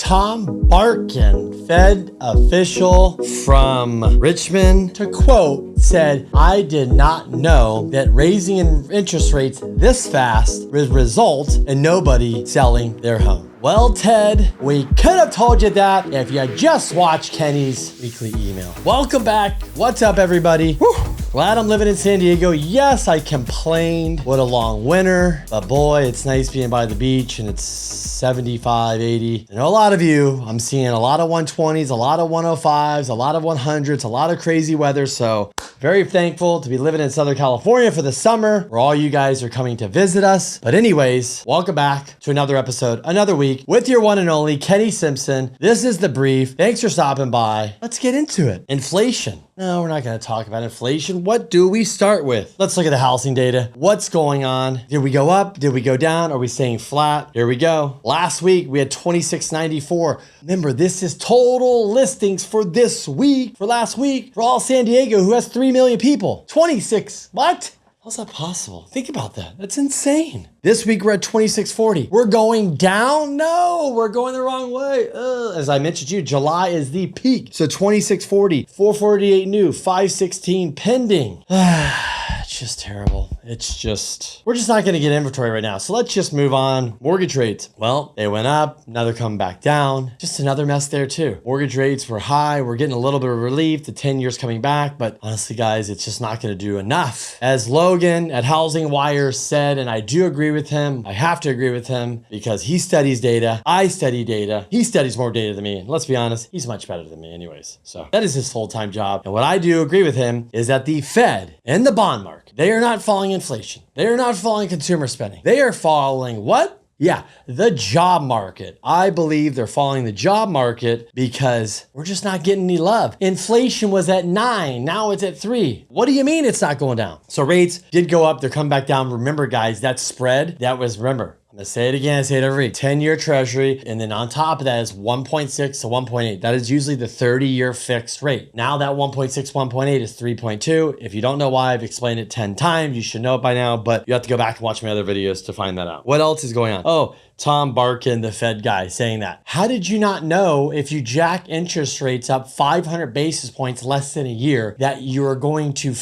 Tom Barkin, Fed official from Richmond, to quote, said, "I did not know that raising interest rates this fast would result in nobody selling their home." Well, Ted, we could have told you that if you just watched Kenny's weekly email. Welcome back. What's up, everybody? Whew. Glad I'm living in San Diego. Yes, I complained. What a long winter. But boy, it's nice being by the beach and it's 75, 80. I know a lot of you, I'm seeing a lot of 120s, a lot of 105s, a lot of 100s, a lot of crazy weather. So very thankful to be living in Southern California for the summer where all you guys are coming to visit us. But anyways, welcome back to another episode, another week with your one and only Kenny Simpson. This is The Brief. Thanks for stopping by. Let's get into it. Inflation. No, we're not going to talk about inflation. What do we start with? Let's look at the housing data. What's going on? Did we go up? Did we go down? Are we staying flat? Here we go. Last week, we had 2694. Remember, this is total listings for this week, for last week, for all San Diego, who has 3 million people. 26. What? How's that possible? Think about that. That's insane. This week, we're at 2640. We're going down? No, we're going the wrong way. As I mentioned to you, July is the peak. So 2640, 448 new, 516 pending. It's just terrible. It's just, we're just not going to get inventory right now. So let's just move on. Mortgage rates. Well, they went up. Now they're coming back down. Just another mess there too. Mortgage rates were high. We're getting a little bit of relief. The 10 years coming back. But honestly, guys, it's just not going to do enough. As Logan at Housing Wire said, and I do agree with him. I have to agree with him because he studies data. I study data. He studies more data than me. And let's be honest, he's much better than me anyways. So that is his full-time job. And what I do agree with him is that the Fed and the bond market, they are not following inflation. They are not following consumer spending. They are following what? Yeah, the job market. I believe they're following the job market because we're just not getting any love. Inflation was at 9, now it's at 3. What do you mean it's not going down? So rates did go up, they're coming back down. Remember, guys, that spread, that was, remember, I'm gonna say it again, I say it every 10-year treasury, and then on top of that is 1.6 to 1.8. That is usually the 30-year fixed rate. Now that 1.6, 1.8 is 3.2. If you don't know why, I've explained it 10 times. You should know it by now, but you have to go back and watch my other videos to find that out. What else is going on? Oh, Tom Barkin, the Fed guy, saying that. How did you not know if you jack interest rates up 500 basis points less than a year that you are going to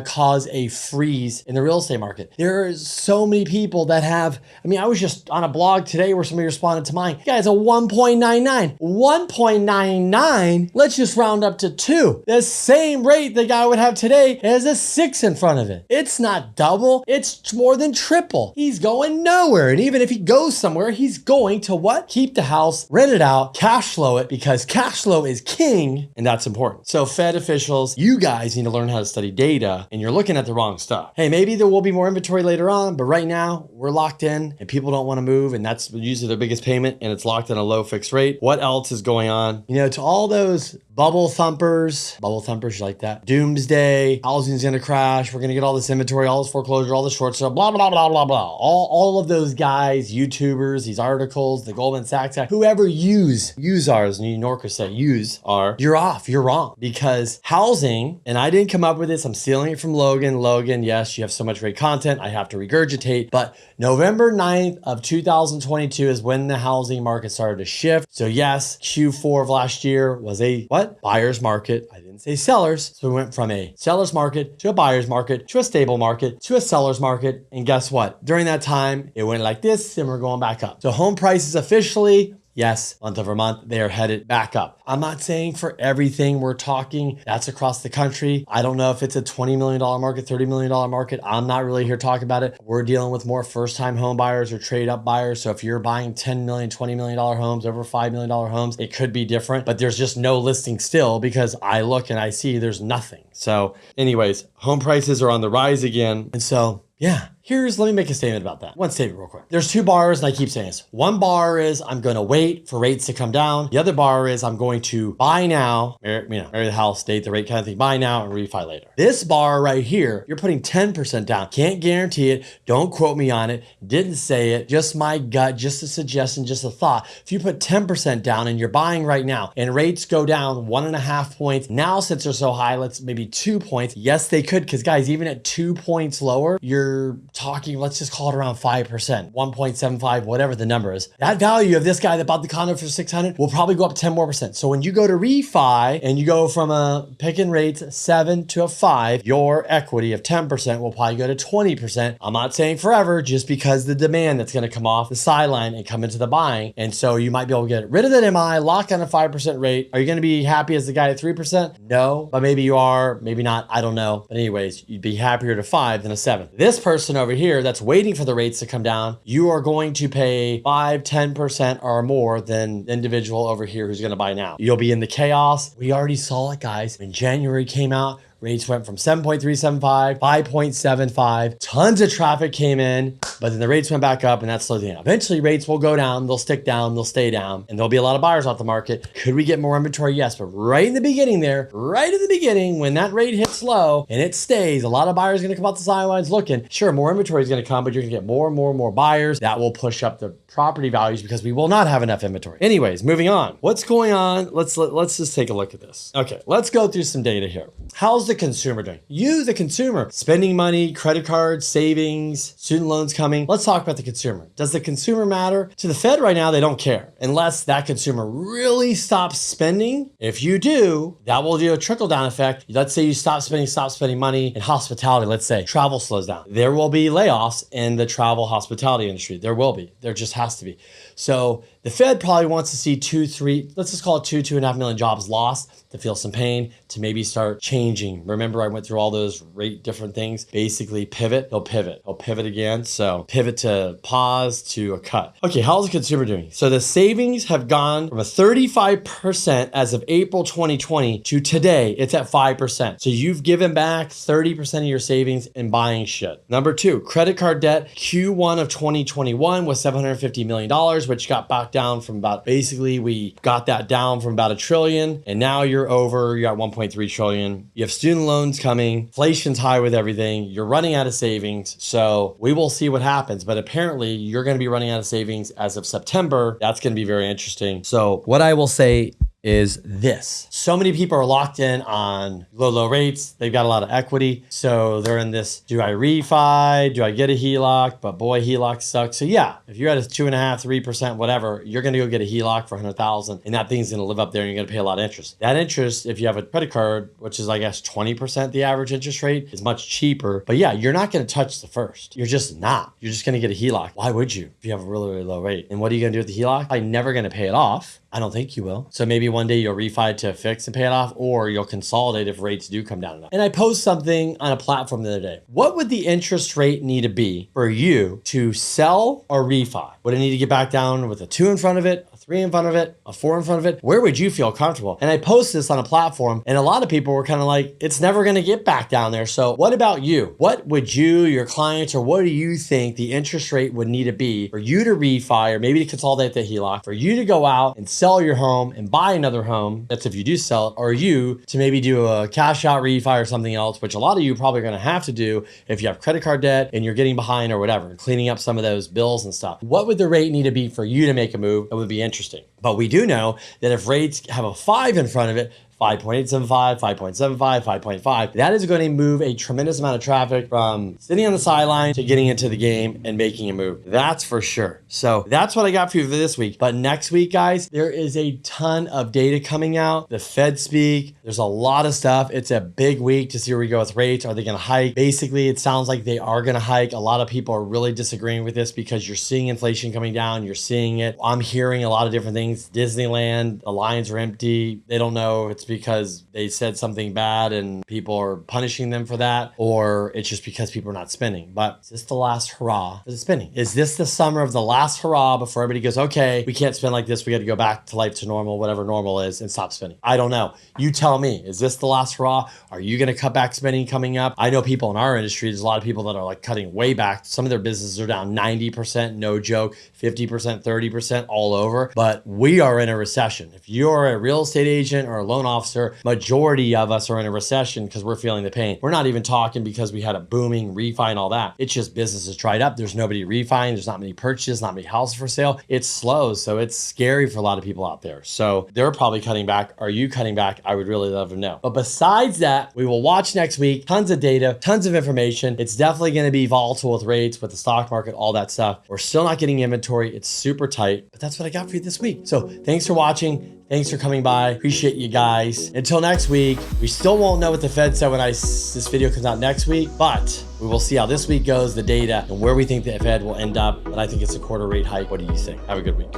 cause a freeze in the real estate market? There are so many people that have, I mean, I was just on a blog today where somebody responded to mine. Guys, a 1.99. 1.99, let's just round up to 2. The same rate the guy would have today has a 6 in front of it. It's not double, it's more than triple. He's going nowhere. And even if he goes somewhere, he's going to what? Keep the house, rent it out, cash flow it, because cash flow is king, and that's important. So Fed officials, you guys need to learn how to study data, and you're looking at the wrong stuff. Hey, maybe there will be more inventory later on, but right now we're locked in and people don't want to move, and that's usually their biggest payment, and it's locked in a low fixed rate. What else is going on? You know, to all those bubble thumpers, you like that? Doomsday, housing's gonna crash, we're gonna get all this inventory, all this foreclosure, all this short stuff, blah, blah, blah, blah, blah. All of those guys, YouTubers, these articles, the Goldman Sachs guy, whoever use ours, New Yorkers say use are, you're off, you're wrong. Because housing, and I didn't come up with this, I'm stealing it from Logan. Logan, yes, you have so much great content, I have to regurgitate, but November 9th of 2022 is when the housing market started to shift. So yes, Q4 of last year was a, what? Buyer's market. I didn't say sellers. So we went from a seller's market to a buyer's market to a stable market to a seller's market. And guess what? During that time, it went like this and we're going back up. So home prices officially, yes, month over month, they are headed back up. I'm not saying for everything we're talking, that's across the country. I don't know if it's a $20 million market, $30 million market. I'm not really here talking about it. We're dealing with more first-time home buyers or trade-up buyers. So if you're buying $10 million, $20 million homes, over $5 million homes, it could be different, but there's just no listing still because I look and I see there's nothing. So anyways, home prices are on the rise again. And so, yeah, let me make a statement about that. One statement real quick. There's two bars, and I keep saying this. One bar is I'm going to wait for rates to come down. The other bar is I'm going to buy now, marry the house, date the rate kind of thing, buy now and refi later. This bar right here, you're putting 10% down. Can't guarantee it. Don't quote me on it. Didn't say it. Just my gut, just a suggestion, just a thought. If you put 10% down and you're buying right now and rates go down 1.5 points, now since they're so high, let's maybe 2 points. Yes, they could, because guys, even at 2 points lower, you're talking, let's just call it around 5%, 1.75, whatever the number is. That value of this guy that bought the condo for 600 will probably go up 10 more percent. So when you go to refi and you go from a picking rate 7 to a 5, your equity of 10% will probably go to 20%. I'm not saying forever, just because the demand that's going to come off the sideline and come into the buying. And so you might be able to get rid of that MI, lock on a 5% rate. Are you going to be happy as the guy at 3%? No, but maybe you are, maybe not. I don't know. But anyways, you'd be happier to 5 than a 7. This person over here that's waiting for the rates to come down, you are going to pay 5, 10% or more than the individual over here who's going to buy now. You'll be in the chaos. We already saw it, guys. When January came out, rates went from 7.375, 5.75. Tons of traffic came in, but then the rates went back up and that slowed down. Eventually, rates will go down, they'll stick down, they'll stay down, and there'll be a lot of buyers off the market. Could we get more inventory? Yes, but right in the beginning there, right in the beginning, when that rate hits low and it stays, a lot of buyers are going to come out the sidelines looking. Sure, more inventory is going to come, but you're going to get more and more and more buyers. That will push up the property values because we will not have enough inventory. Anyways, moving on. What's going on? Let's just take a look at this. Okay, let's go through some data here. How's the consumer doing? You, the consumer, spending money, credit cards, savings, student loans coming. Let's talk about the consumer. Does the consumer matter? To the Fed right now, they don't care unless that consumer really stops spending. If you do, that will do a trickle down effect. Let's say you stop spending money in hospitality. Let's say travel slows down. There will be layoffs in the travel hospitality industry. There will be. There just has to be. So the Fed probably wants to see 2-3, let's just call it 2.5 million jobs lost to feel some pain, to maybe start changing. Remember, I went through all those rate different things. Basically pivot, they'll pivot. They'll pivot again. So pivot to pause to a cut. Okay, how's the consumer doing? So the savings have gone from a 35% as of April 2020 to today, it's at 5%. So you've given back 30% of your savings in buying shit. Number 2, credit card debt. Q1 of 2021 was $750 million, which got back down from about, basically we got that down from about $1 trillion, and now you're got 1.3 trillion. You have student loans coming, inflation's high with everything, you're running out of savings. So we will see what happens, but apparently you're going to be running out of savings as of September. That's going to be very interesting. So what I will say is this. So many people are locked in on low rates. They've got a lot of equity. So they're in this, do I refi? Do I get a HELOC? But boy, HELOC sucks. So yeah, if you're at a 2.5%, 3%, whatever, you're going to go get a HELOC for 100,000 and that thing's going to live up there and you're going to pay a lot of interest. That interest, if you have a credit card, which is I guess 20% the average interest rate, is much cheaper. But yeah, you're not going to touch the first. You're just not. You're just going to get a HELOC. Why would you if you have a really, really low rate? And what are you going to do with the HELOC? I'm never going to pay it off. I don't think you will. So maybe one day you'll refi to fix and pay it off, or you'll consolidate if rates do come down enough. And I posted something on a platform the other day. What would the interest rate need to be for you to sell or refi? Would it need to get back down with a 2 in front of it, a 3 in front of it, a 4 in front of it? Where would you feel comfortable? And I posted this on a platform and a lot of people were kind of like, it's never going to get back down there. So what about you? What would you, your clients, or what do you think the interest rate would need to be for you to refi or maybe to consolidate the HELOC, for you to go out and sell your home and buy another home? That's if you do sell it, or you to maybe do a cash out refi or something else, which a lot of you probably going to have to do if you have credit card debt and you're getting behind or whatever, cleaning up some of those bills and stuff. What would the rate need to be for you to make a move? It would be interesting. But we do know that if rates have a 5 in front of it, 5.875, 5.75, 5.5. That is going to move a tremendous amount of traffic from sitting on the sideline to getting into the game and making a move. That's for sure. So that's what I got for you for this week. But next week, guys, there is a ton of data coming out. The Fed speak. There's a lot of stuff. It's a big week to see where we go with rates. Are they going to hike? Basically, it sounds like they are going to hike. A lot of people are really disagreeing with this because you're seeing inflation coming down. You're seeing it. I'm hearing a lot of different things. Disneyland, the lines are empty. They don't know. It's because they said something bad and people are punishing them for that, or it's just because people are not spending. But is this the last hurrah for the spending? Is this the summer of the last hurrah before everybody goes, okay, we can't spend like this. We got to go back to life to normal, whatever normal is, and stop spending? I don't know. You tell me. Is this the last hurrah? Are you going to cut back spending coming up? I know people in our industry, there's a lot of people that are like cutting way back. Some of their businesses are down 90%, no joke, 50%, 30%, all over. But we are in a recession. If you're a real estate agent or a loan officer, officer, majority of us are in a recession because we're feeling the pain. We're not even talking because we had a booming refi and all that. It's just business is dried up. There's nobody refining. There's not many purchases, not many houses for sale. It's slow. So it's scary for a lot of people out there. So they're probably cutting back. Are you cutting back? I would really love to know. But besides that, we will watch next week. Tons of data, tons of information. It's definitely going to be volatile with rates, with the stock market, all that stuff. We're still not getting inventory. It's super tight, but that's what I got for you this week. So thanks for watching. Thanks for coming by. Appreciate you guys. Until next week, we still won't know what the Fed said when this video comes out next week, but we will see how this week goes, the data, and where we think the Fed will end up. But I think it's a quarter rate hike. What do you think? Have a good week.